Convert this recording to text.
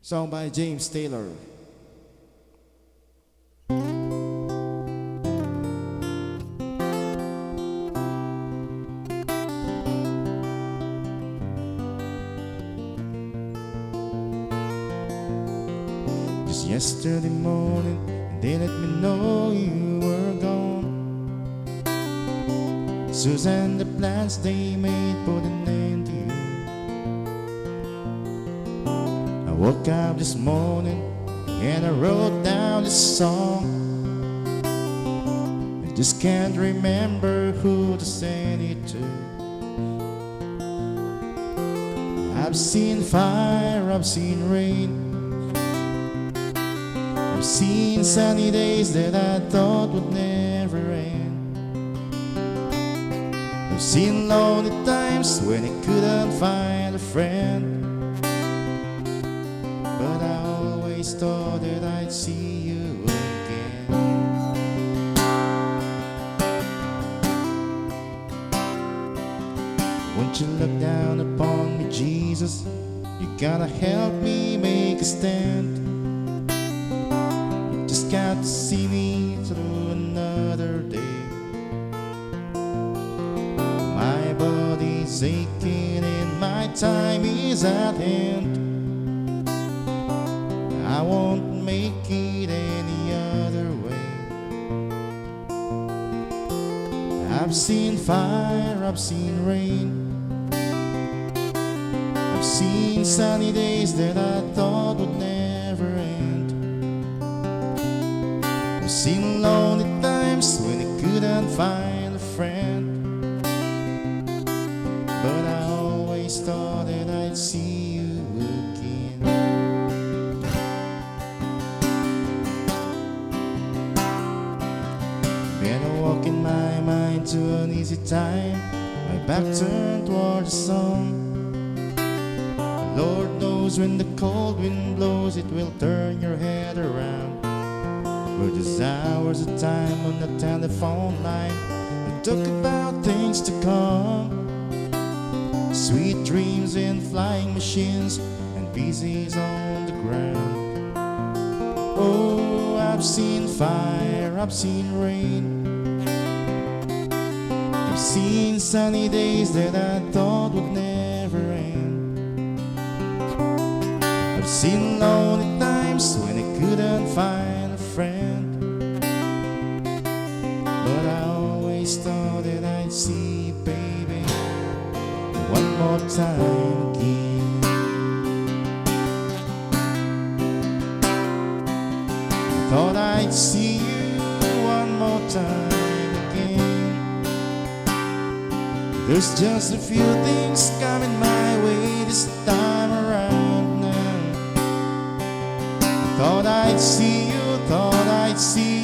Song by James Taylor. Just yesterday morning, they let me know you were gone. Susan, the plans they made put an end to you. I woke up this morning and I wrote down this song. I just can't remember who to send it to. I've seen fire, I've seen rain, I've seen sunny days that I thought would never end. I've seen lonely times when I couldn't find a friend, but I always thought that I'd see you again. Won't you look down upon me, Jesus? You gotta help me make a stand. You just got to see me through another day. My body's aching and my time is at hand. I won't make it any other way. I've seen fire, I've seen rain, I've seen sunny days that I thought would never end. I've seen lonely times when I couldn't find a friend, but I always thought that I'd see you again. Better walk in my mind to an easy time, my back turned toward the sun. The Lord knows when the cold wind blows, it will turn your head around. We're just hours of time on the telephone line, we talk about things to come, sweet dreams in flying machines and pieces on the ground. Oh, I've seen fire, I've seen rain, I've seen sunny days that I thought would never end. I've seen lonely times when I couldn't find a friend, but I always thought that I'd see you, baby, one more time again. I thought I'd see you one more time again. There's just a few things coming my way this time around now. I thought I'd see you, thought I'd see